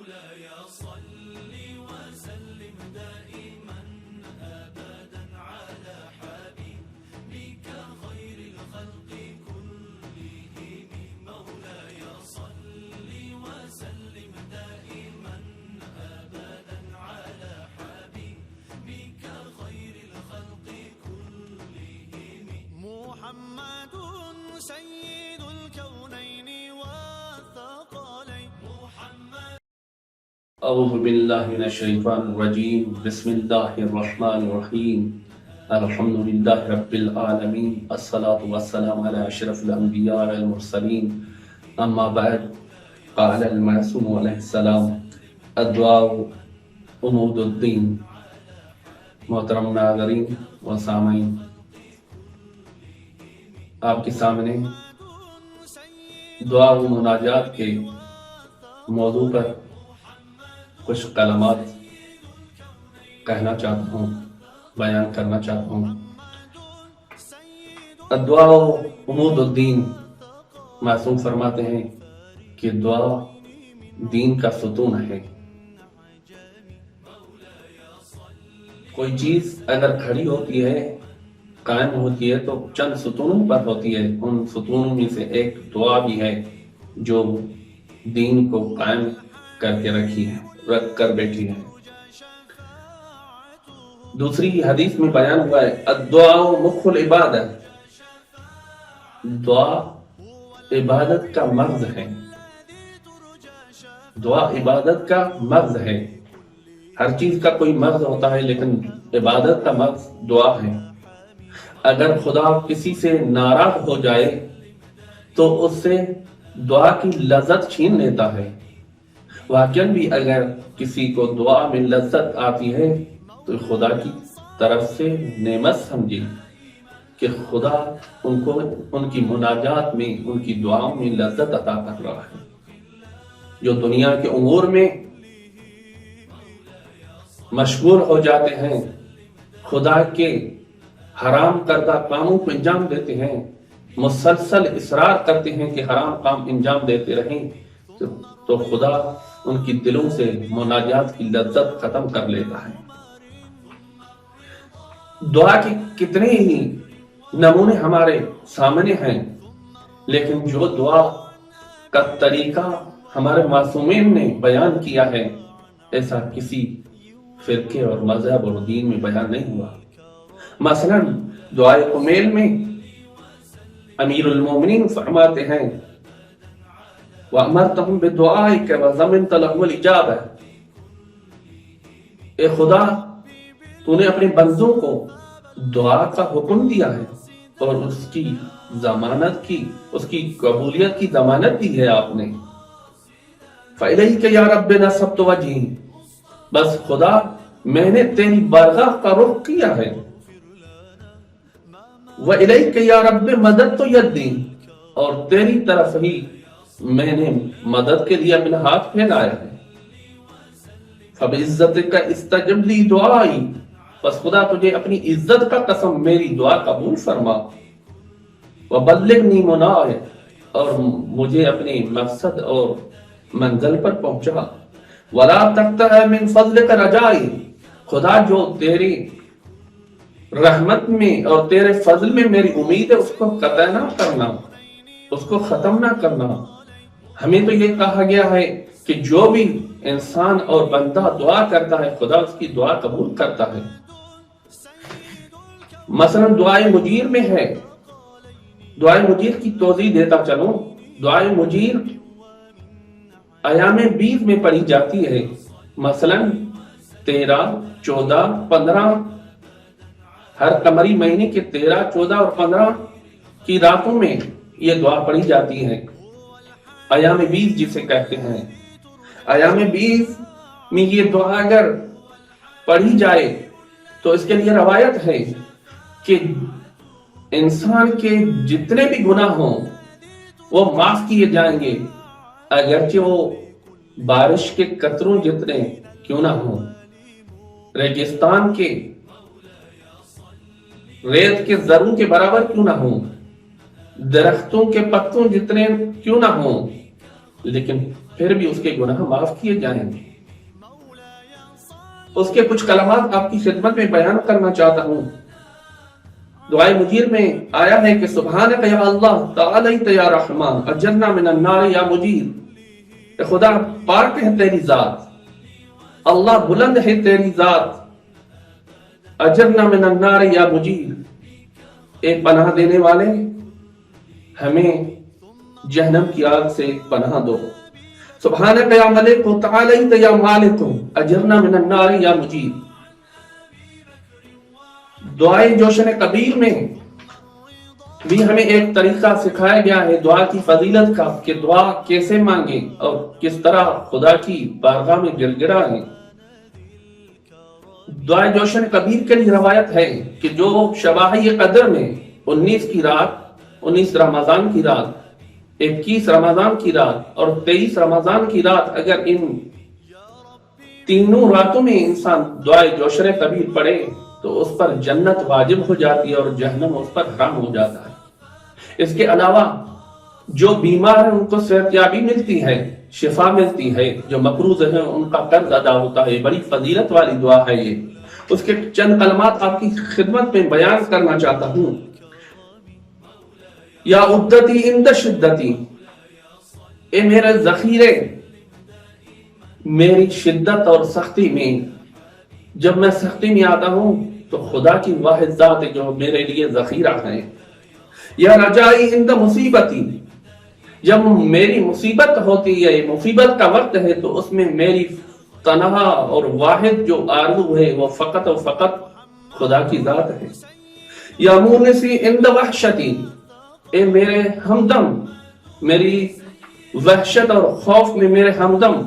مولاي صل وسلم دائما أبدا على حبيبك خير الخلق كلهم مولاي صل وسلم دائما أبدا على حبيبك خير الخلق كلهم محمد سيد الكونين والثقلين محمد. اعوذ باللہ من الشیطان الرجیم بسم اللہ الرحمن الرحیم الحمد للہ رب العالمین الصلاة والسلام علی اشرف الانبیاء والمرسلین اما بعد قال المعصوم علیہ السلام الدعاء عمود الدین. محترم ناظرین و سامعین، آپ کے سامنے دعا و مناجات کے موضوع پر کچھ کلمات کہنا چاہتا ہوں، بیان کرنا چاہتا ہوں. الدعاء عمود الدین، معصوم فرماتے ہیں کہ دعا دین کا ستون ہے. کوئی چیز اگر کھڑی ہوتی ہے، قائم ہوتی ہے، تو چند ستونوں پر ہوتی ہے. ان ستونوں میں سے ایک دعا بھی ہے جو دین کو قائم کر کے رکھ کر بیٹھی ہے. دوسری حدیث میں بیان ہوا ہے الدعاء مخ العبادت، دعا عبادت کا مغز ہے. دعا عبادت کا مغز ہے. ہر چیز کا کوئی مغز ہوتا ہے، لیکن عبادت کا مغز دعا ہے. اگر خدا کسی سے ناراض ہو جائے تو اس سے دعا کی لذت چھین لیتا ہے. واقعاً بھی اگر کسی کو دعا میں لذت آتی ہے تو خدا کی طرف سے نعمت سمجھے کہ خدا ان کی مناجات میں، ان کی دعاؤں میں لذت عطا کر رہا ہے. جو دنیا کے امور میں مشغول ہو جاتے ہیں، خدا کے حرام کردہ کاموں کو انجام دیتے ہیں، مسلسل اصرار کرتے ہیں کہ حرام کام انجام دیتے رہیں، تو خدا ان کی دلوں سے مناجات کی لذت ختم کر لیتا ہے. دعا کے کتنے ہی نمونے ہمارے سامنے ہیں، لیکن جو دعا کا طریقہ ہمارے معصومین نے بیان کیا ہے، ایسا کسی فرقے اور مذہب اور دین میں بیان نہیں ہوا. مثلا دعائے کمیل میں امیر المومنین فرماتے ہیں وَأَمَرْتَهُمْ بِدُعَائِكَ وَضَمِنْتَ لَهُمُ الْإِجَابَةَ. اے خدا، تو نے اپنے بندوں کو دعا کا حکم دیا ہے اور اس کی ضمانت کی، اس کی قبولیت کی ضمانت دی ہے آپ نے. فَإِلَيْكَ يَا رَبِّ نَصَبْتُ وَجْهِي. بس خدا، میں نے تیری بارگاہ کا رخ کیا ہے. وَإِلَيْكَ يَا رَبِّ مَدَدْتُ يَدِّي. اور تیری طرف ہی میں نے مدد کے لیے اپنا ہاتھ پھیلایا ہے. فَبِعِزَّتِكَ اسْتَجِبْ لِي دُعَائِي. بس خدا، تجھے اپنی عزت کا قسم میری دعا قبول فرما. وَبَلِّغْنِي مُنَائِي. اور مجھے اپنی مقصد اور منزل پر پہنچا. وَلَا تَقْطَعْ مِنْ فَضْلِكَ رَجَائِي. خدا، جو تیری رحمت میں اور تیرے فضل میں میری امید ہے، اس کو قطع نہ کرنا، اس کو ختم نہ کرنا. ہمیں تو یہ کہا گیا ہے کہ جو بھی انسان اور بندہ دعا کرتا ہے، خدا اس کی دعا قبول کرتا ہے. مثلا دعائے مجیر میں ہے. دعائے مجیر کی توضیح دیتا چلوں. دعائے مجیر ایام 20 میں پڑھی جاتی ہے. مثلا 13، 14، 15، ہر قمری مہینے کے 13، 14 اور 15 کی راتوں میں یہ دعا پڑھی جاتی ہے. ایام 20 جسے کہتے ہیں. ایام 20 میں یہ دعا اگر پڑھی جائے تو اس کے لیے روایت ہے کہ انسان کے جتنے بھی گناہ ہوں وہ معاف کیے جائیں گے، اگرچہ وہ بارش کے قطروں جتنے کیوں نہ ہوں، ریگستان کے ریت کے ذروں کے برابر کیوں نہ ہوں، درختوں کے پتوں جتنے کیوں نہ ہوں، لیکن پھر بھی اس کے گناہ معاف کیے جائیں گے۔ اس کے کچھ کلمات آپ کی خدمت میں بیان کرنا چاہتا ہوں۔ دعائے مجیر میں آیا ہے کہ سبحانک یا اللہ، تعالیت یا رحمان، اجرنا من النار یا مجیر، کہ خدا پاک ہے تیری ذات، اللہ بلند ہے تیری ذات، اجرنا من النار یا مجیر، ایک پناہ دینے والے ہمیں جہنم کی آگ سے پناہ دو۔ سبحانک یا ملک، تعالیت یا مالک، اجرنا من النار یا مجیر۔ دعائے جوشن کبیر میں بھی ہمیں ایک طریقہ سکھایا گیا ہے دعا کی فضیلت کا، کہ دعا کیسے مانگیں اور کس طرح خدا کی بارگاہ میں گڑ گڑائیں۔ دعائے جوشن کبیر کے لیے روایت ہے کہ جو شباہی قدر میں 19 رمضان کی رات، 21 رمضان کی رات اور 23 رمضان کی رات، اگر ان تینوں راتوں میں انسان دعائے جوشن کبیر پڑھے تو اس پر جنت واجب ہو جاتی ہے اور جہنم اس پر حرام ہو جاتا ہے۔ اس کے علاوہ جو بیمار ہیں ان کو صحتیابی ملتی ہے، شفا ملتی ہے، جو مقروض ہیں ان کا قرض ادا ہوتا ہے۔ بڑی فضیلت والی دعا ہے یہ۔ اس کے چند کلمات آپ کی خدمت میں بیان کرنا چاہتا ہوں۔ یا عدتی عند شدتی، اے میرے ذخیرے میری شدت اور سختی میں، جب میں سختی میں آتا ہوں تو خدا کی واحد ذات ہے جو میرے لیے ذخیرہ ہے۔ یا رجائی عند مصیبتی، جب میری مصیبت ہوتی ہے، مصیبت کا وقت ہے، تو اس میں میری تنہا اور واحد جو آرزو ہے وہ فقط و فقط خدا کی ذات ہے۔ یا مونسی عند وحشتی، اے میرے ہمدم میری وحشت اور خوف میں میرے ہمدم،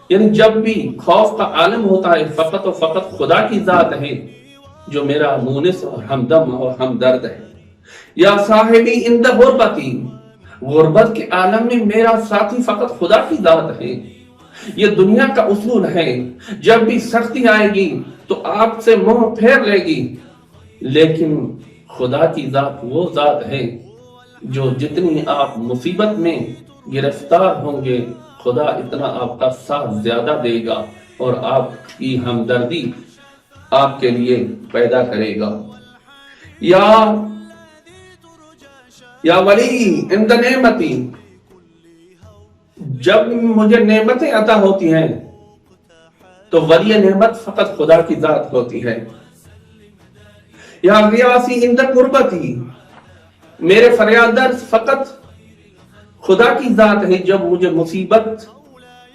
یعنی جب بھی خوف کا عالم ہوتا ہے فقط و فقط خدا کی ذات ہے جو میرا مونس اور ہمدم اور ہمدرد ہے۔ یا صاحبی عند غربتی، غربت کے عالم میں میرا ساتھی فقط خدا کی ذات ہے۔ یہ دنیا کا اصول ہے، جب بھی سختی آئے گی تو آپ سے منہ پھیر لے گی، لیکن خدا کی ذات وہ ذات ہے جو جتنی آپ مصیبت میں گرفتار ہوں گے خدا اتنا آپ کا ساتھ زیادہ دے گا اور آپ کی ہمدردی آپ کے لیے پیدا کرے گا۔ یا ولی عند نعمتی، جب مجھے نعمتیں عطا ہوتی ہیں تو ولی نعمت فقط خدا کی ذات ہوتی ہے۔ یا غیاسی عند قربتی، میرے فریادر فقط خدا کی ذات ہے، جب مجھے مصیبت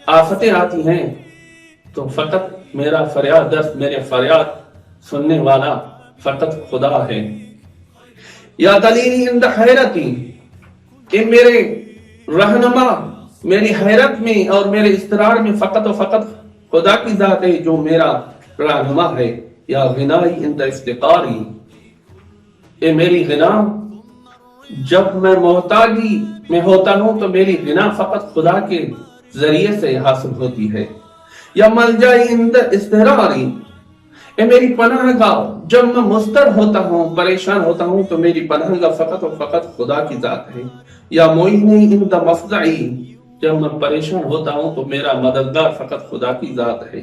آفتیں آتی ہیں تو فقط میرا فریادر، میرے فریاد سننے والا فقط خدا ہے۔ یا دلیلی عند حیرتی، کہ میرے رہنما میری حیرت میں اور میرے اضطرار میں فقط و فقط خدا کی ذات ہے جو میرا رہنما ہے۔ یا غنائی عند افتقاری، اے میری غنا جب میں محتاجی میں ہوتا ہوں تو میری غنا فقط خدا کے ذریعے سے حاصل ہوتی ہے۔ یا ملجائی عند اضطراری، اے میری پناہ گاہ جب میں مضطر ہوتا ہوں، پریشان ہوتا ہوں تو میری پناہ گاہ فقط و فقط خدا کی ذات ہے۔ یا معینی عند مفزعی، جب میں پریشان ہوتا ہوں تو میرا مددگار فقط خدا کی ذات ہے۔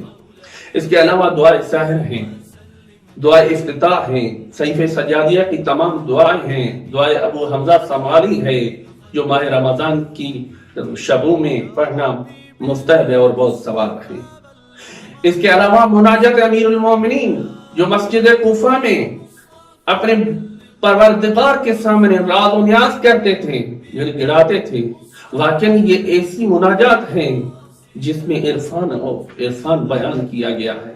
اس کے علاوہ دعائے سحر ہیں، دعائے افتتاح ہیں، صحیفہ سجادیہ کی تمام دعائیں ہیں، دعائے ابو حمزہ سمالی ہے جو ماہ رمضان کی شبوں میں پڑھنا مستحب ہے اور بہت ثواب ہے۔ اس کے علاوہ مناجات امیر المومنین جو مسجد کوفہ میں اپنے پروردگار کے سامنے راز و نیاز کرتے تھے، یعنی گڑاتے تھے، واقعی یہ ایسی مناجات ہیں جس میں عرفان بیان کیا گیا ہے۔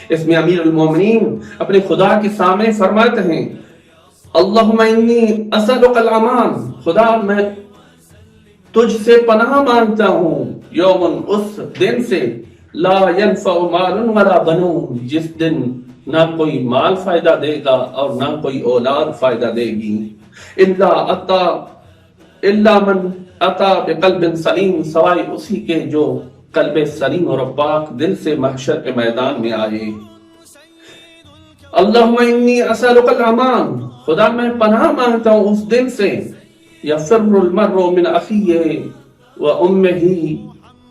اس میں امیر المومنین اپنے خدا کے سامنے فرماتے ہیں اللہم انی اسألک الامان، خدا میں تجھ سے پناہ مانگتا ہوں یومن، اس دن سے لا ينفع مال ولا بنون، جس دن نہ کوئی مال فائدہ دے گا اور نہ کوئی اولاد فائدہ دے گی، الا من اتا بقلب سلیم، سوائے اسی کے جو قلب سلیم اور پاک دل سے محشر کے میدان میں آئے۔ اللہم انی اسألک الامان، خدا میں پناہ مانگتا ہوں اس دن سے یفر المرء من اخیہ و امہ